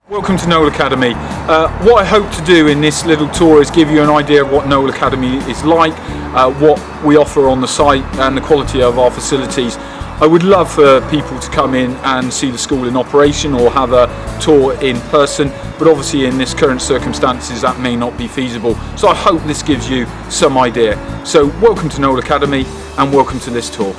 Welcome to Knole Academy. What I hope to do in this little tour is give you an idea of what Knole Academy is like, what we offer on the site and the quality of our facilities. I would love for people to come in and see the school in operation or have a tour in person, but obviously in this current circumstances that may not be feasible. So I hope this gives you some idea. So welcome to Knole Academy and welcome to this tour.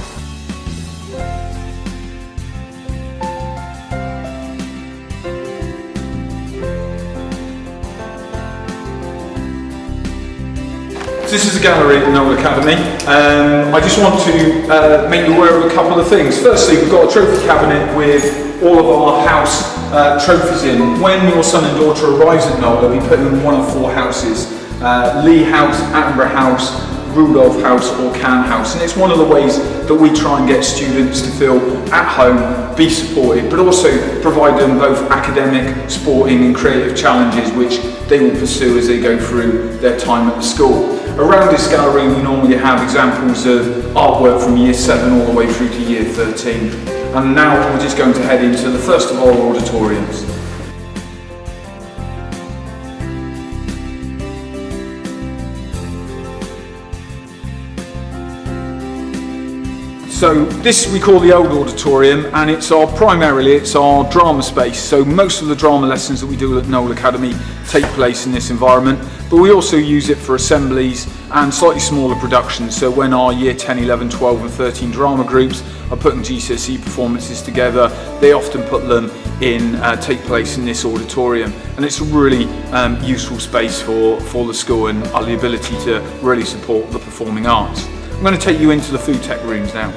This is a gallery at the Knole Academy. I just want to make you aware of a couple of things. Firstly, we've got a trophy cabinet with all of our house trophies in. When your son and daughter arrives at Knole, they'll be put in one of four houses. Lee House, Attenborough House, Rudolph House or Can House, and it's one of the ways that we try and get students to feel at home, be supported, but also provide them both academic, sporting and creative challenges which they will pursue as they go through their time at the school. Around this gallery we normally have examples of artwork from year 7 all the way through to year 13. And now we're just going to head into the first of our auditoriums. So this we call the old auditorium, and it's primarily our drama space. So most of the drama lessons that we do at Knole Academy take place in this environment, but we also use it for assemblies and slightly smaller productions. So when our year 10, 11, 12 and 13 drama groups are putting GCSE performances together, they often put them in, take place in this auditorium. And it's a really useful space for the school and the ability to really support the performing arts. I'm going to take you into the food tech rooms now.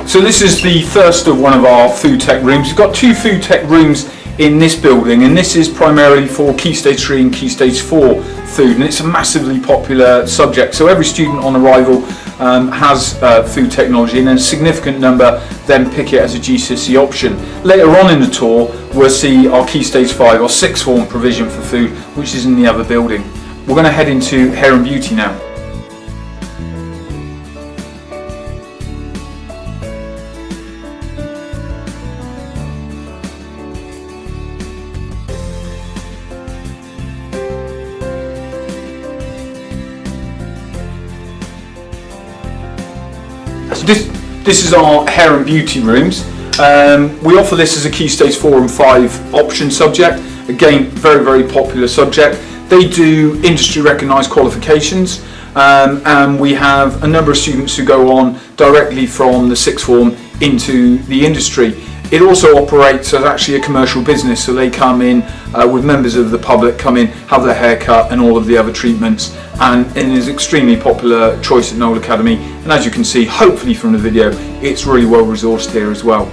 So this is the first of one of our food tech rooms. We've got two food tech rooms in this building, and this is primarily for Key Stage 3 and Key Stage 4 food, and it's a massively popular subject. So every student on arrival has food technology, and a significant number then pick it as a GCSE option. Later on in the tour we'll see our Key Stage 5 or 6th form provision for food, which is in the other building. We're going to head into hair and beauty now. This is our hair and beauty rooms. We offer this as a Key Stage 4 and 5 option subject. Again, very popular subject. They do industry recognised qualifications, and we have a number of students who go on directly from the 6th form into the industry. It also operates as actually a commercial business, so they come in with members of the public, come in, have their hair cut and all of the other treatments, and it is an extremely popular choice at Knole Academy. And as you can see, hopefully from the video, it's really well resourced here as well.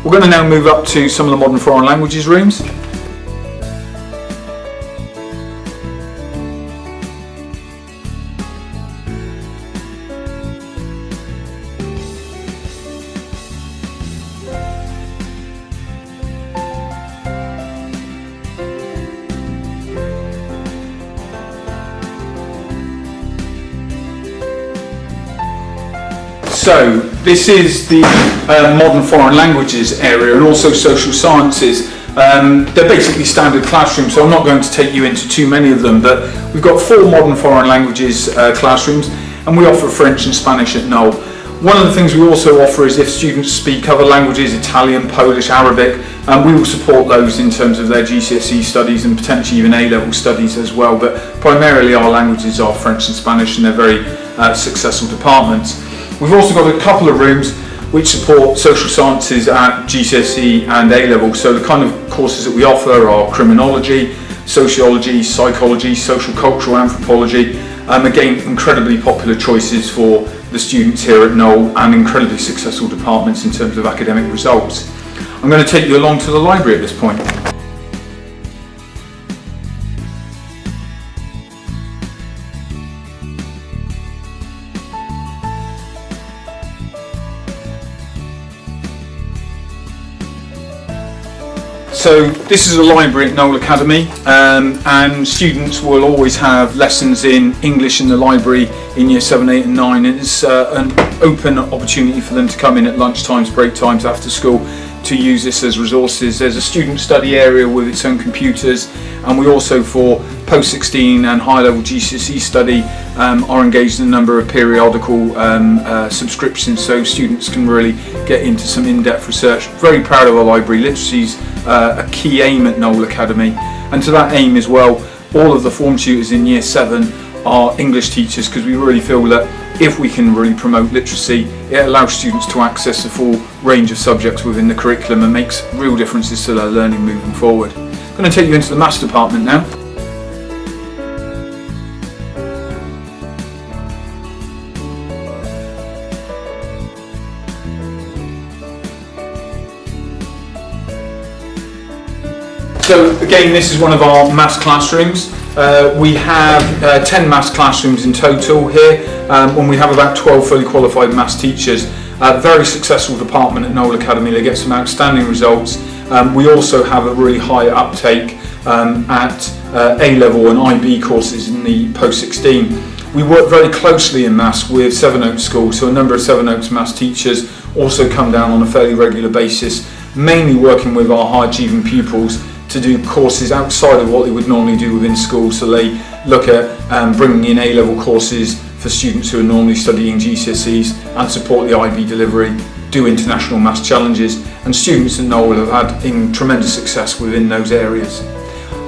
We're going to now move up to some of the modern foreign languages rooms. So this is the modern foreign languages area and also social sciences. They're basically standard classrooms, so I'm not going to take you into too many of them, but we've got 4 modern foreign languages classrooms, and we offer French and Spanish at Knole. One of the things we also offer is if students speak other languages, Italian, Polish, Arabic, we will support those in terms of their GCSE studies and potentially even A-level studies as well, but primarily our languages are French and Spanish, and they're very successful departments. We've also got a couple of rooms which support social sciences at GCSE and A-level. So the kind of courses that we offer are criminology, sociology, psychology, social cultural anthropology. Again, incredibly popular choices for the students here at Knole and incredibly successful departments in terms of academic results. I'm going to take you along to the library at this point. So this is a library at Knole Academy, and students will always have lessons in English in the library in year 7, 8 and 9, and it's an open opportunity for them to come in at lunch times, break times, after school to use this as resources. There's a student study area with its own computers, and we also, for post-16 and high-level GCSE study, are engaged in a number of periodical subscriptions, so students can really get into some in-depth research. Very proud of our library. Literacy's a key aim at Knole Academy, and to that aim as well, all of the form tutors in year 7 are English teachers, because we really feel that if we can really promote literacy, it allows students to access the full range of subjects within the curriculum and makes real differences to their learning moving forward. I'm going to take you into the maths department now. So again, this is one of our maths classrooms. We have 10 maths classrooms in total here, when we have about 12 fully qualified maths teachers. Very successful department at Knole Academy. They get some outstanding results. We also have a really high uptake at A-level and IB courses in the post-16. We work very closely in maths with Sevenoaks School, so a number of Sevenoaks maths teachers also come down on a fairly regular basis, mainly working with our high achieving pupils to do courses outside of what they would normally do within school. So they look at bringing in A-level courses for students who are normally studying GCSEs and support the IB delivery, do international maths challenges, and students at Knole have had tremendous success within those areas.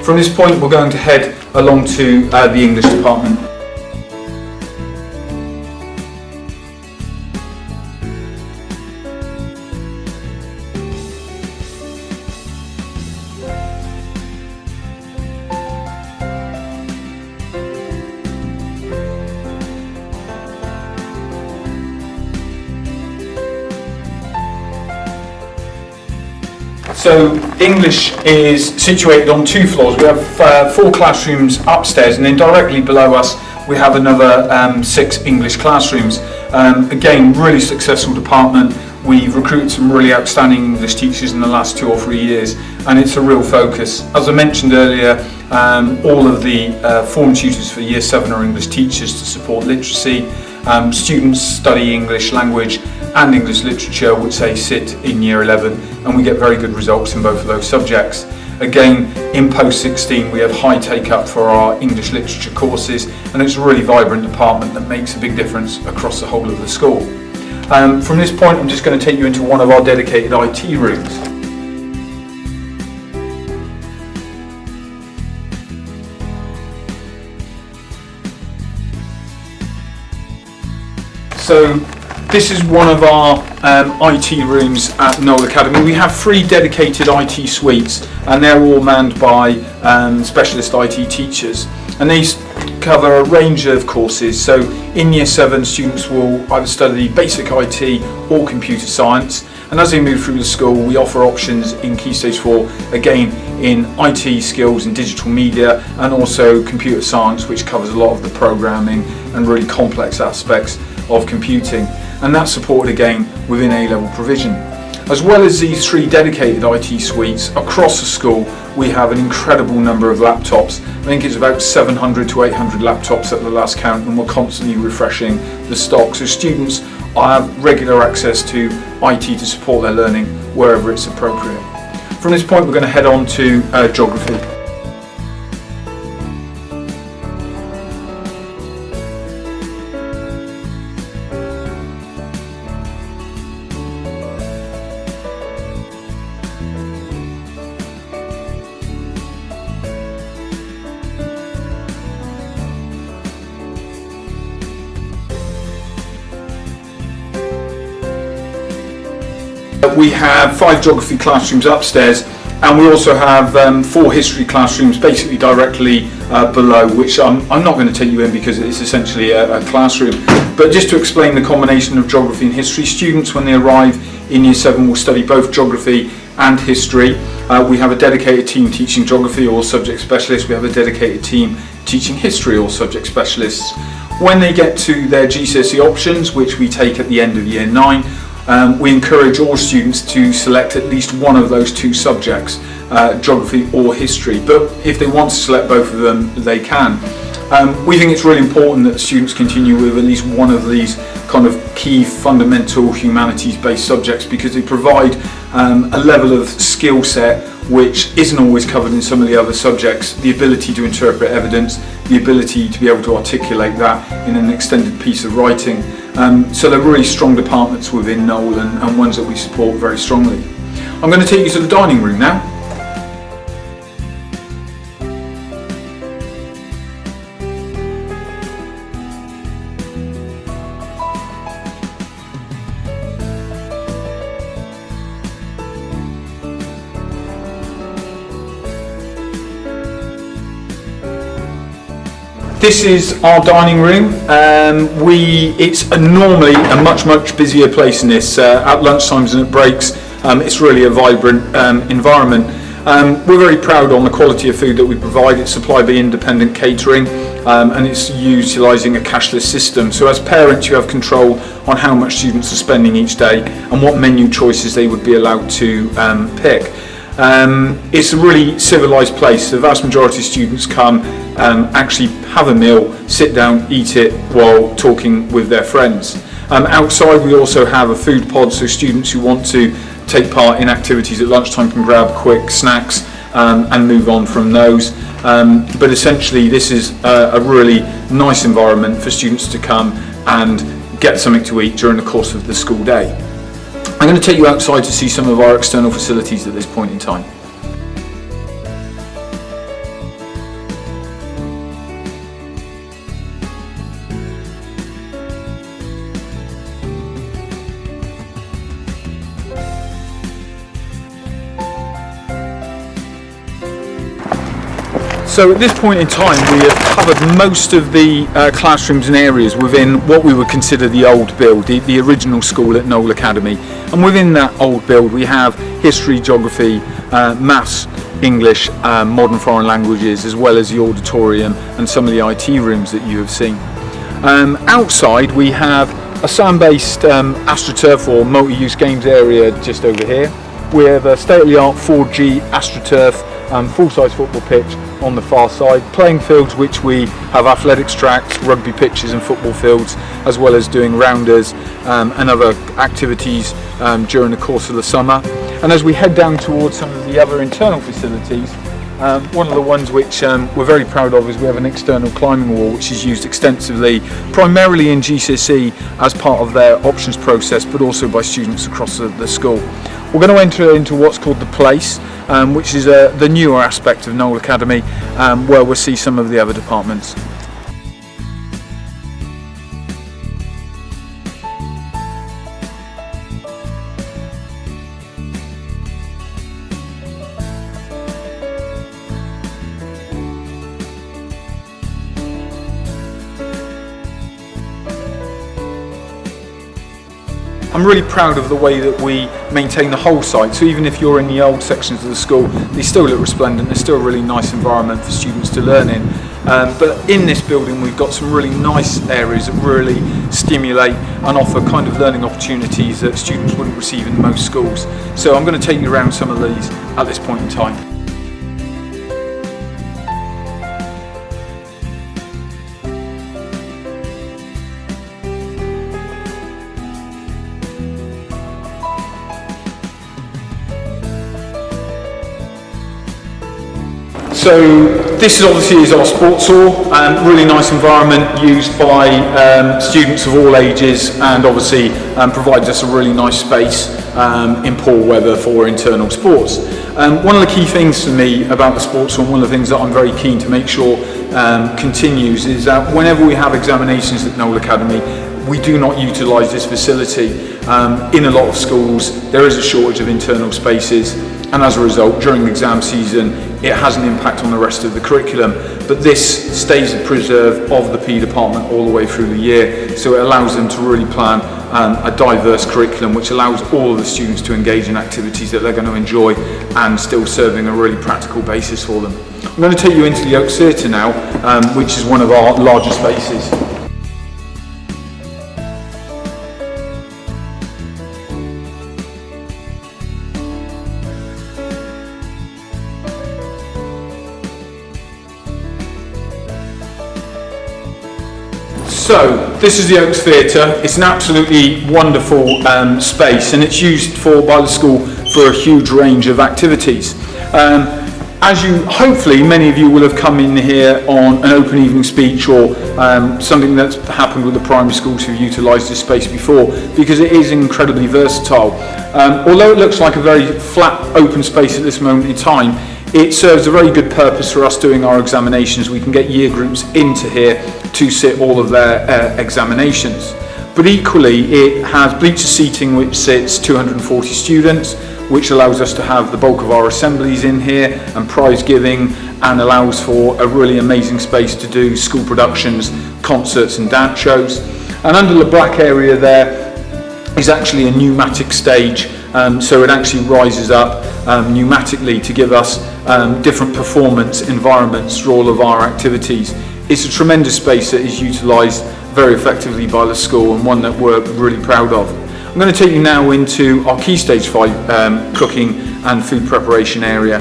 From this point, we're going to head along to the English department. So English is situated on 2 floors. We have 4 classrooms upstairs, and then directly below us we have another 6 English classrooms. Again, really successful department. We've recruited some really outstanding English teachers in the last 2 or 3 years, and it's a real focus. As I mentioned earlier, all of the form tutors for year 7 are English teachers to support literacy. Students study English language and English literature, which they sit in year 11, and we get very good results in both of those subjects. Again, in post-16 we have high take-up for our English literature courses, and it's a really vibrant department that makes a big difference across the whole of the school. From this point, I'm just going to take you into one of our dedicated IT rooms. So this is one of our IT rooms at Knole Academy. We have 3 dedicated IT suites, and they're all manned by specialist IT teachers, and they cover a range of courses. So in year 7, students will either study basic IT or computer science, and as they move through the school we offer options in Key Stage 4, again in IT skills and digital media, and also computer science, which covers a lot of the programming and really complex aspects of computing, and that's supported again within A-level provision. As well as these 3 dedicated IT suites, across the school we have an incredible number of laptops. I think it's about 700 to 800 laptops at the last count, and we're constantly refreshing the stock, so students have regular access to IT to support their learning wherever it's appropriate. From this point we're going to head on to geography. We have 5 geography classrooms upstairs, and we also have 4 history classrooms basically directly below, which I'm not going to take you in because it's essentially a classroom. But just to explain the combination of geography and history, students when they arrive in year 7 will study both geography and history. We have a dedicated team teaching geography, or subject specialists. We have a dedicated team teaching history, or subject specialists. When they get to their GCSE options, which we take at the end of year 9, we encourage all students to select at least one of those two subjects, geography or history, but if they want to select both of them, they can. We think it's really important that students continue with at least one of these kind of key fundamental humanities-based subjects, because they provide a level of skill set which isn't always covered in some of the other subjects. The ability to interpret evidence, the ability to be able to articulate that in an extended piece of writing. So they're really strong departments within Knole, and ones that we support very strongly. I'm going to take you to the dining room now. This is our dining room. It's normally a much busier place than this. At lunchtimes and at breaks, it's really a vibrant environment. We're very proud on the quality of food that we provide. It's supplied by independent catering, and it's utilising a cashless system. So as parents, you have control on how much students are spending each day and what menu choices they would be allowed to pick. It's a really civilised place. The vast majority of students come, actually have a meal, sit down, eat it while talking with their friends. Outside we also have a food pod, so students who want to take part in activities at lunchtime can grab quick snacks and move on from those. But essentially this is a really nice environment for students to come and get something to eat during the course of the school day. I'm going to take you outside to see some of our external facilities at this point in time. So at this point in time we have covered most of the classrooms and areas within what we would consider the old build, the original school at Knole Academy. And within that old build we have history, geography, maths, English, modern foreign languages, as well as the auditorium and some of the IT rooms that you have seen. Outside we have a sand-based AstroTurf or multi-use games area just over here. We have a state-of-the-art 4G AstroTurf full-size football pitch on the far side, playing fields which we have athletics tracks, rugby pitches and football fields, as well as doing rounders and other activities during the course of the summer. And as we head down towards some of the other internal facilities, one of the ones which we're very proud of is we have an external climbing wall which is used extensively, primarily in GCSE as part of their options process, but also by students across the school. We're going to enter into what's called the Place, which is the newer aspect of Knole Academy, where we'll see some of the other departments. I'm really proud of the way that we maintain the whole site, so even if you're in the old sections of the school, they still look resplendent. They're still a really nice environment for students to learn in. But in this building we've got some really nice areas that really stimulate and offer kind of learning opportunities that students wouldn't receive in most schools. So I'm going to take you around some of these at this point in time. So this obviously is our sports hall, really nice environment used by students of all ages, and obviously provides us a really nice space in poor weather for internal sports. One of the key things for me about the sports hall, one of the things that I'm very keen to make sure continues, is that whenever we have examinations at Knole Academy, we do not utilise this facility. In a lot of schools there is a shortage of internal spaces, and as a result during the exam season it has an impact on the rest of the curriculum, but this stays a preserve of the PE department all the way through the year, so it allows them to really plan a diverse curriculum which allows all of the students to engage in activities that they're going to enjoy and still serving a really practical basis for them. I'm going to take you into the Oaks Theatre now, which is one of our larger spaces. So this is the Oaks Theatre. It's an absolutely wonderful space, and it's used by the school for a huge range of activities. As you, hopefully many of you will have come in here on an open evening speech or something that's happened with the primary schools who've utilised this space before, because it is incredibly versatile. Although it looks like a very flat open space at this moment in time, it serves a very good purpose for us doing our examinations. We can get year groups into here to sit all of their examinations. But equally, it has bleacher seating which sits 240 students, which allows us to have the bulk of our assemblies in here and prize giving, and allows for a really amazing space to do school productions, concerts and dance shows. And under the black area there is actually a pneumatic stage, so it actually rises up pneumatically to give us different performance environments for all of our activities. It's a tremendous space that is utilised very effectively by the school, and one that we're really proud of. I'm going to take you now into our Key Stage 5 cooking and food preparation area.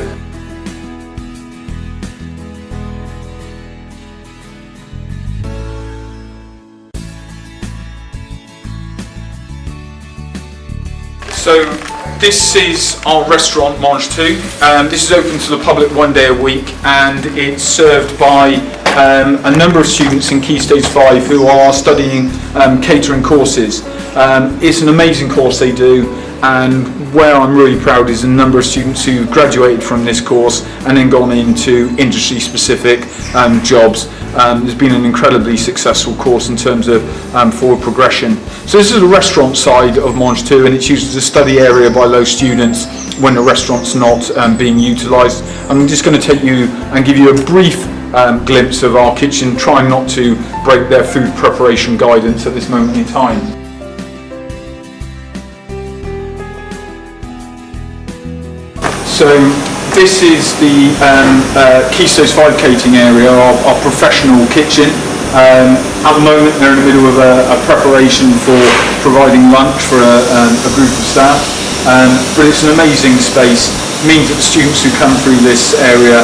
So this is our restaurant, Mange 2. This is open to the public one day a week, and it's served by a number of students in Key Stage 5 who are studying catering courses. It's an amazing course they do, and where I'm really proud is the number of students who graduated from this course and then gone into industry specific jobs. There's been an incredibly successful course in terms of forward progression. So this is the restaurant side of Mange 2, and it's used as a study area by those students when the restaurant's not being utilised. I'm just going to take you and give you a brief glimpse of our kitchen, trying not to break their food preparation guidance at this moment in time. So this is the Key Stage 5 catering area, our professional kitchen. At the moment they're in the middle of a preparation for providing lunch for a group of staff, but it's an amazing space. It means that the students who come through this area,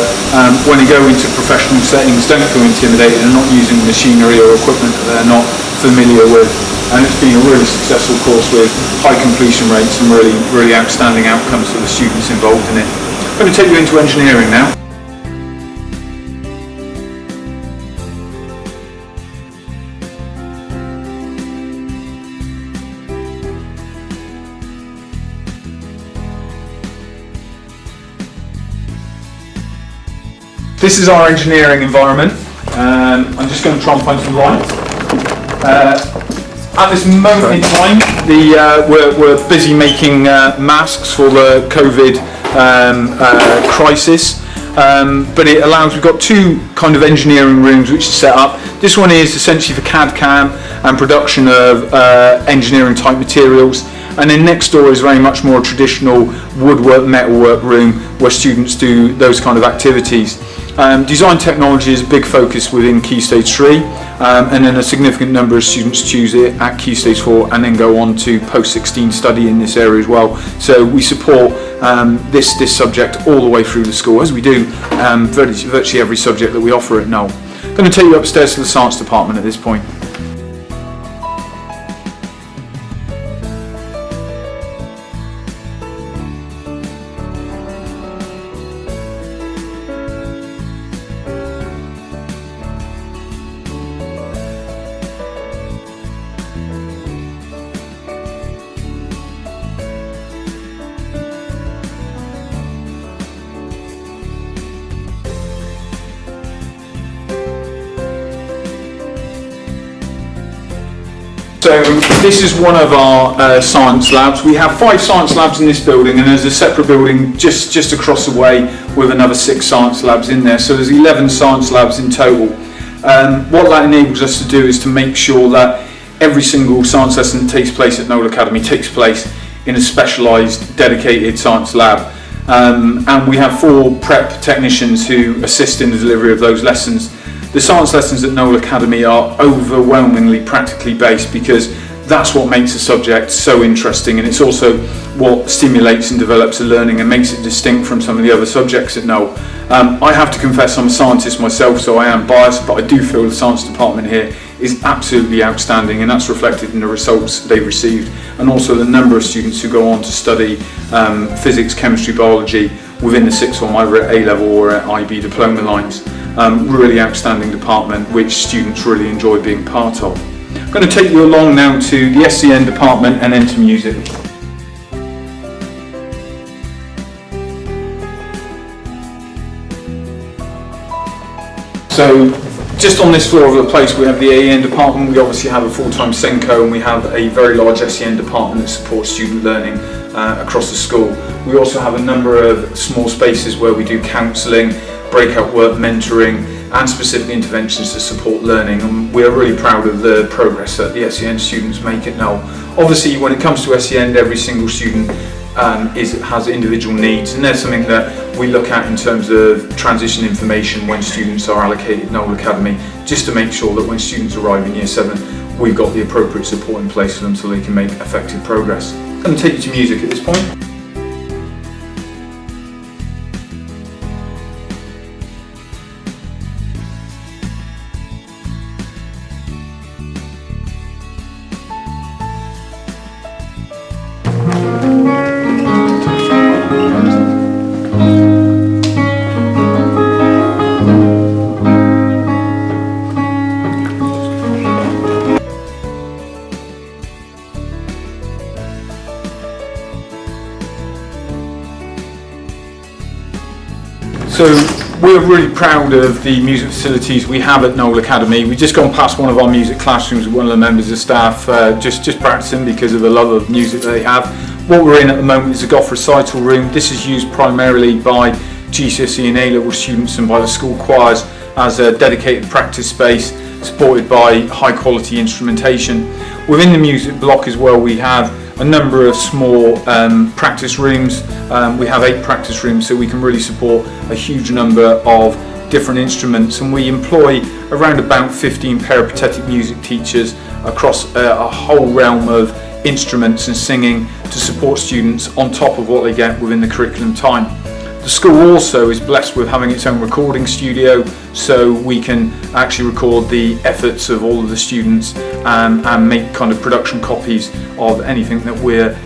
when they go into professional settings, don't feel intimidated and not using machinery or equipment that they're not familiar with. And it's been a really successful course with high completion rates and really outstanding outcomes for the students involved in it. I'm going to take you into engineering now. This is our engineering environment. I'm just going to try and find some light. At this moment in time, we're busy making masks for the COVID crisis, but it allows, we've got two kind of engineering rooms which are set up. This one is essentially for CAD/CAM and production of engineering type materials, and then next door is very much more a traditional woodwork, metalwork room where students do those kind of activities. Design technology is a big focus within Key Stage 3, and then a significant number of students choose it at Key Stage 4 and then go on to post-16 study in this area as well. So we support this subject all the way through the school, as we do virtually every subject that we offer at Knole. I'm going to take you upstairs to the science department at this point. So this is one of our science labs. We have 5 science labs in this building, and there's a separate building just across the way with another 6 science labs in there. So there's 11 science labs in total. What that enables us to do is to make sure that every single science lesson that takes place at Knole Academy takes place in a specialised, dedicated science lab. And we have 4 prep technicians who assist in the delivery of those lessons. The science lessons at Knole Academy are overwhelmingly practically based, because that's what makes a subject so interesting, and it's also what stimulates and develops the learning and makes it distinct from some of the other subjects at Knole. I have to confess I'm a scientist myself, so I am biased, but I do feel the science department here is absolutely outstanding, and that's reflected in the results they've received, and also the number of students who go on to study physics, chemistry, biology within the sixth form, either at A-level or at IB diploma lines. Really outstanding department which students really enjoy being part of. I'm going to take you along now to the SEN department and then to music. So just on this floor of the place we have the AEN department. We obviously have a full-time SENCO, and we have a very large SEN department that supports student learning across the school. We also have a number of small spaces where we do counselling, breakout work, mentoring and specific interventions to support learning, and we are really proud of the progress that the SEN students make at Knole. Obviously when it comes to SEN, every single student has individual needs, and there's something that we look at in terms of transition information when students are allocated Knole Academy, just to make sure that when students arrive in year 7 we've got the appropriate support in place for them so they can make effective progress. I'm going to take you to music at this point. So we're really proud of the music facilities we have at Knole Academy. We've just gone past one of our music classrooms with one of the members of staff just practicing because of the love of music that they have. What we're in at the moment is a golf recital room. This is used primarily by GCSE and A-level students and by the school choirs as a dedicated practice space supported by high quality instrumentation. Within the music block as well we have a number of small practice rooms. We have 8 practice rooms, so we can really support a huge number of different instruments, and we employ around about 15 peripatetic music teachers across a whole realm of instruments and singing to support students on top of what they get within the curriculum time. The school also is blessed with having its own recording studio, so we can actually record the efforts of all of the students and make kind of production copies of anything that we're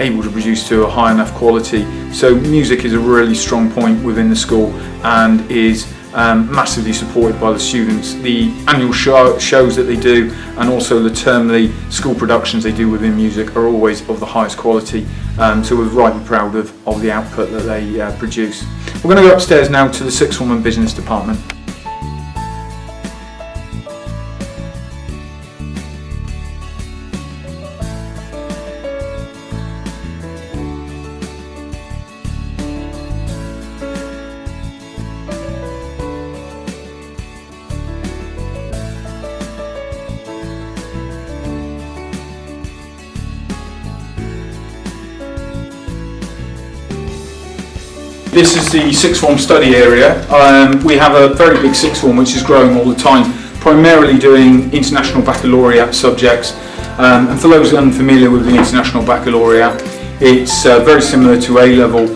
able to produce to a high enough quality. So music is a really strong point within the school and is massively supported by the students. The annual shows that they do and also the termly school productions they do within music are always of the highest quality, so we're rightly proud of the output that they produce. We're going to go upstairs now to the sixth form and business department. This is the sixth form study area. We have a very big sixth form which is growing all the time, primarily doing international baccalaureate subjects. And for those unfamiliar with the international baccalaureate, it's very similar to A-level.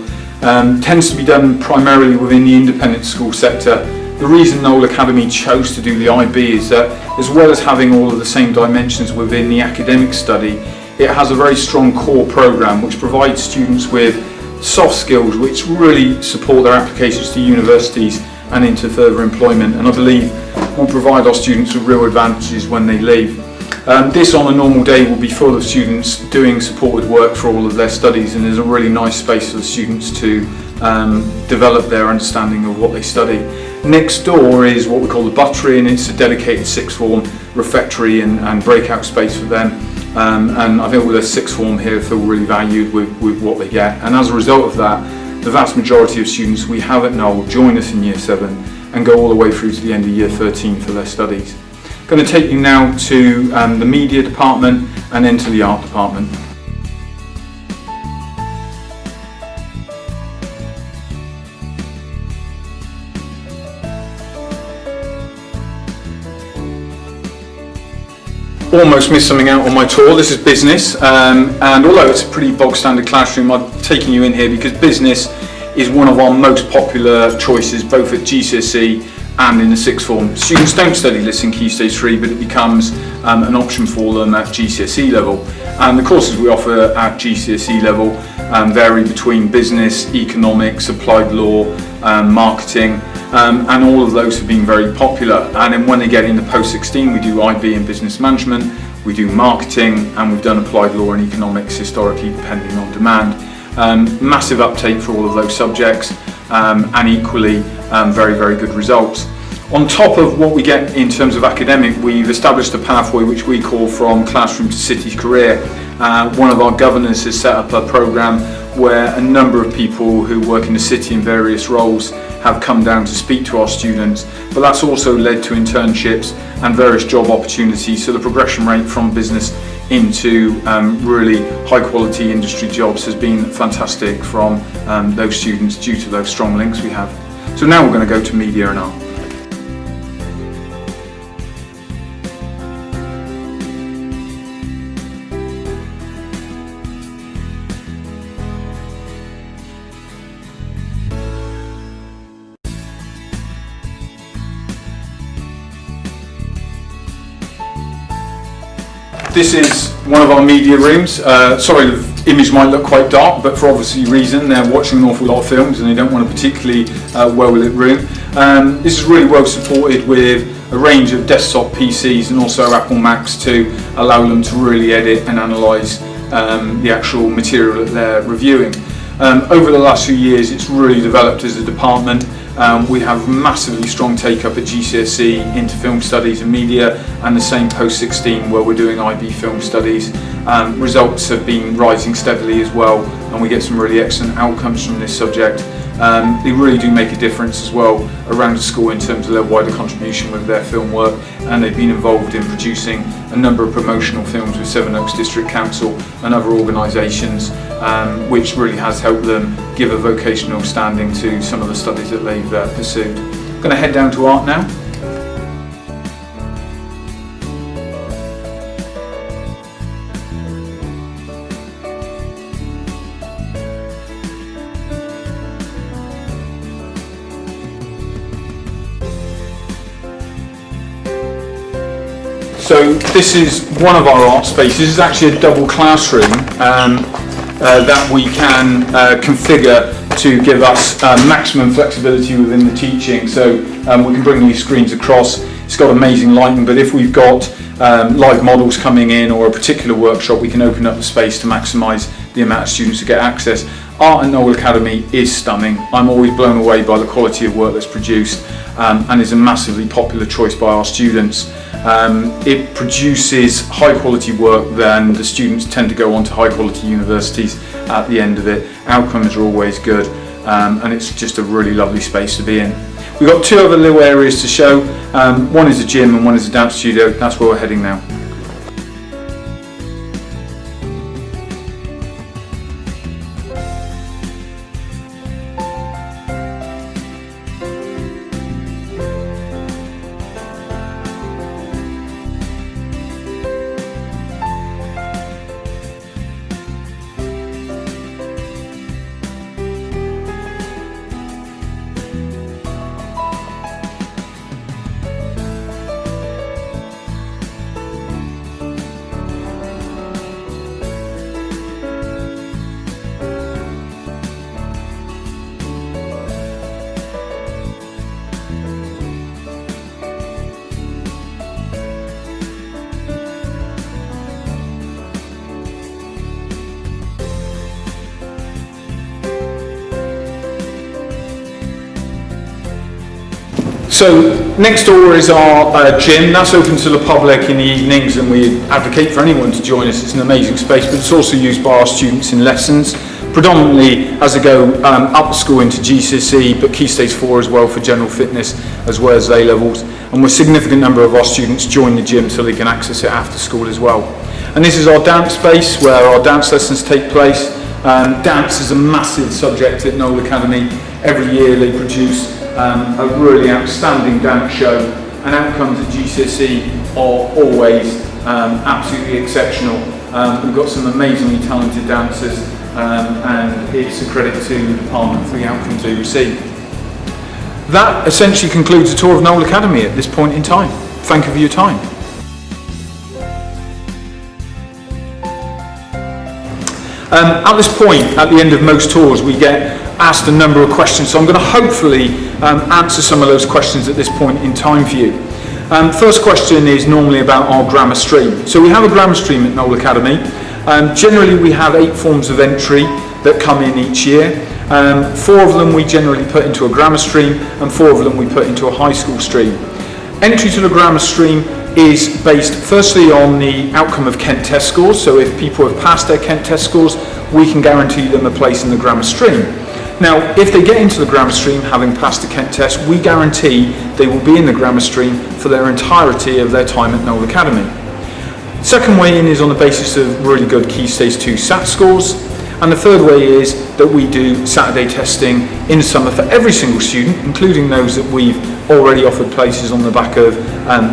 Tends to be done primarily within the independent school sector. The reason Knole Academy chose to do the IB is that, as well as having all of the same dimensions within the academic study, it has a very strong core programme which provides students with soft skills which really support their applications to universities and into further employment, and I believe will provide our students with real advantages when they leave. This on a normal day will be full of students doing supported work for all of their studies, and there's a really nice space for the students to develop their understanding of what they study. Next door is what we call the buttery, and it's a dedicated sixth form refectory and breakout space for them. And I think with a sixth form here feel really valued with what they get, and as a result of that, the vast majority of students we have at Knole join us in year 7 and go all the way through to the end of year 13 for their studies. I'm going to take you now to the media department and then to the art department. Almost missed something out on my tour. This is business, and although it's a pretty bog standard classroom, I've taken you in here because business is one of our most popular choices both at GCSE and in the sixth form. Students don't study this in Key Stage 3, but it becomes an option for them at GCSE level. And the courses we offer at GCSE level vary between business, economics, applied law, marketing, and all of those have been very popular. And then when they get into post-16, we do IB and business management, we do marketing, and we've done applied law and economics historically, depending on demand. Massive uptake for all of those subjects, and equally very, very good results. On top of what we get in terms of academic, we've established a pathway which we call From Classroom to City Career. One of our governors has set up a programme where a number of people who work in the city in various roles have come down to speak to our students, but that's also led to internships and various job opportunities, so the progression rate from business into really high quality industry jobs has been fantastic from those students due to those strong links we have. So now we're going to go to media and art. This is one of our media rooms. Sorry, the image might look quite dark, but for obviously reason, they're watching an awful lot of films and they don't want a particularly well-lit room. This is really well supported with a range of desktop PCs and also Apple Macs to allow them to really edit and analyse the actual material that they're reviewing. Over the last few years, it's really developed as a department. We have massively strong take-up at GCSE into film studies and media, and the same post-16 where we're doing IB film studies. Results have been rising steadily as well, and we get some really excellent outcomes from this subject. They really do make a difference as well around the school in terms of their wider contribution with their film work, and they've been involved in producing a number of promotional films with Sevenoaks District Council and other organisations, which really has helped them give a vocational standing to some of the studies that they've pursued. I'm going to head down to art now. So this is one of our art spaces. This is actually a double classroom that we can configure to give us maximum flexibility within the teaching. So we can bring these screens across. It's got amazing lighting, but if we've got live models coming in or a particular workshop, we can open up the space to maximise the amount of students who get access. Art at Knole Academy is stunning. I'm always blown away by the quality of work that's produced, and is a massively popular choice by our students. It produces high quality work, then the students tend to go on to high quality universities at the end of it. Outcomes are always good, and it's just a really lovely space to be in. We've got two other little areas to show. One is a gym and one is a dance studio. That's where we're heading now. So next door is our gym. That's open to the public in the evenings, and we advocate for anyone to join us. It's an amazing space, but it's also used by our students in lessons, predominantly as they go up the school into GCSE, but Key Stage 4 as well for general fitness as well as A-levels. And a significant number of our students join the gym so they can access it after school as well. And this is our dance space where our dance lessons take place. Dance is a massive subject at Knole Academy. Every year they produce a really outstanding dance show, and outcomes at GCSE are always absolutely exceptional. We've got some amazingly talented dancers, and it's a credit to the department for the outcomes they receive. That essentially concludes the tour of Knole Academy at this point in time. Thank you for your time. At this point, at the end of most tours, we get asked a number of questions, so I'm going to hopefully answer some of those questions at this point in time for you. First question is normally about our grammar stream. So we have a grammar stream at Knole Academy. Generally we have 8 forms of entry that come in each year. 4 of them we generally put into a grammar stream and 4 of them we put into a high school stream. Entry to the grammar stream is based firstly on the outcome of Kent test scores. So if people have passed their Kent test scores, we can guarantee them a place in the grammar stream. Now, if they get into the grammar stream having passed the Kent test, we guarantee they will be in the grammar stream for their entirety of their time at Knole Academy. Second way in is on the basis of really good Key Stage 2 SAT scores. And the third way is that we do Saturday testing in the summer for every single student, including those that we've already offered places on the back of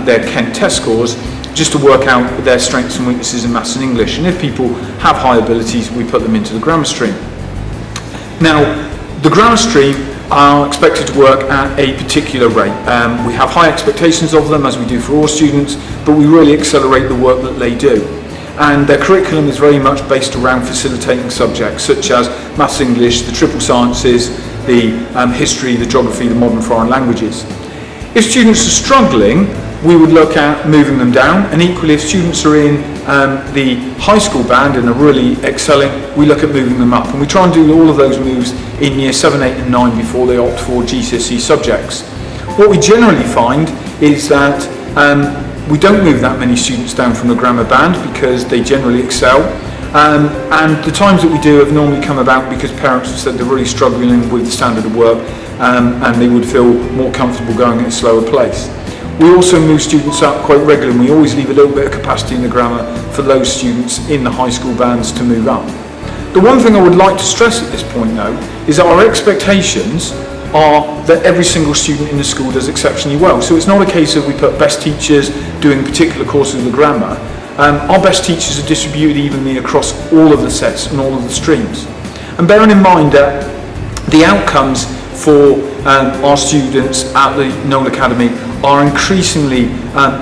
their Kent test scores, just to work out their strengths and weaknesses in maths and English. And if people have high abilities, we put them into the grammar stream. Now, the grammar stream are expected to work at a particular rate. We have high expectations of them, as we do for all students, but we really accelerate the work that they do. And their curriculum is very much based around facilitating subjects such as maths, English, the triple sciences, the history, the geography, the modern foreign languages. If students are struggling, we would look at moving them down, and equally if students are in the high school band and are really excelling, we look at moving them up, and we try and do all of those moves in year 7, 8 and 9 before they opt for GCSE subjects. What we generally find is that we don't move that many students down from the grammar band because they generally excel, and the times that we do have normally come about because parents have said they're really struggling with the standard of work and they would feel more comfortable going at a slower pace. We also move students up quite regularly, and we always leave a little bit of capacity in the grammar for those students in the high school bands to move up. The one thing I would like to stress at this point though is that our expectations are that every single student in the school does exceptionally well. So it's not a case of we put best teachers doing particular courses of the grammar. Our best teachers are distributed evenly across all of the sets and all of the streams. And bearing in mind that the outcomes for our students at the Knole Academy are increasingly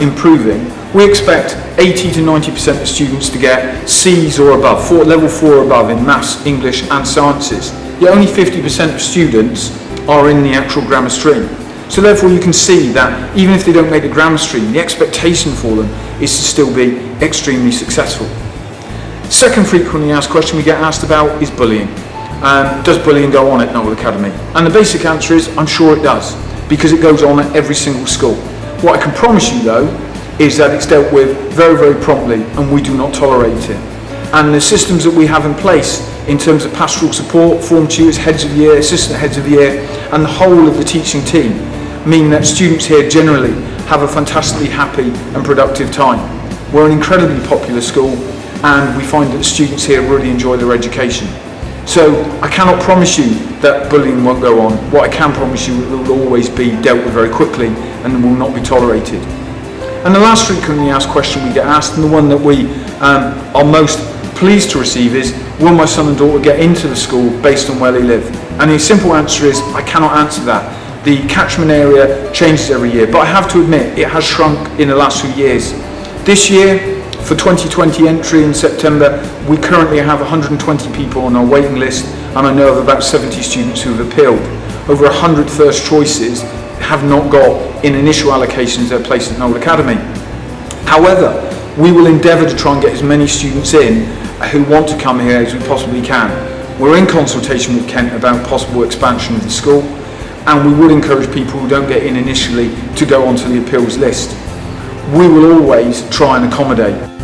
improving, we expect 80 to 90% of students to get C's or above, level 4 or above in maths, English and sciences. Yet only 50% of students are in the actual grammar stream. So therefore you can see that even if they don't make the grammar stream, the expectation for them is to still be extremely successful. Second frequently asked question we get asked about is bullying. Does bullying go on at Knole Academy? And the basic answer is I'm sure it does, because it goes on at every single school. What I can promise you though is that it's dealt with very, very promptly, and we do not tolerate it. And the systems that we have in place in terms of pastoral support, form tutors, heads of year, assistant heads of year, and the whole of the teaching team mean that students here generally have a fantastically happy and productive time. We're an incredibly popular school, and we find that the students here really enjoy their education. So I cannot promise you that bullying won't go on. What I can promise you, it will always be dealt with very quickly and will not be tolerated. And the last frequently asked question we get asked, and the one that we are most pleased to receive, is will my son and daughter get into the school based on where they live? And the simple answer is I cannot answer that. The catchment area changes every year, but I have to admit it has shrunk in the last few years. This year, for 2020 entry in September, we currently have 120 people on our waiting list, and I know of about 70 students who have appealed. Over 100 first choices have not got in initial allocations their place at Knole Academy. However, we will endeavour to try and get as many students in who want to come here as we possibly can. We're in consultation with Kent about possible expansion of the school, and we would encourage people who don't get in initially to go onto the appeals list. We will always try and accommodate.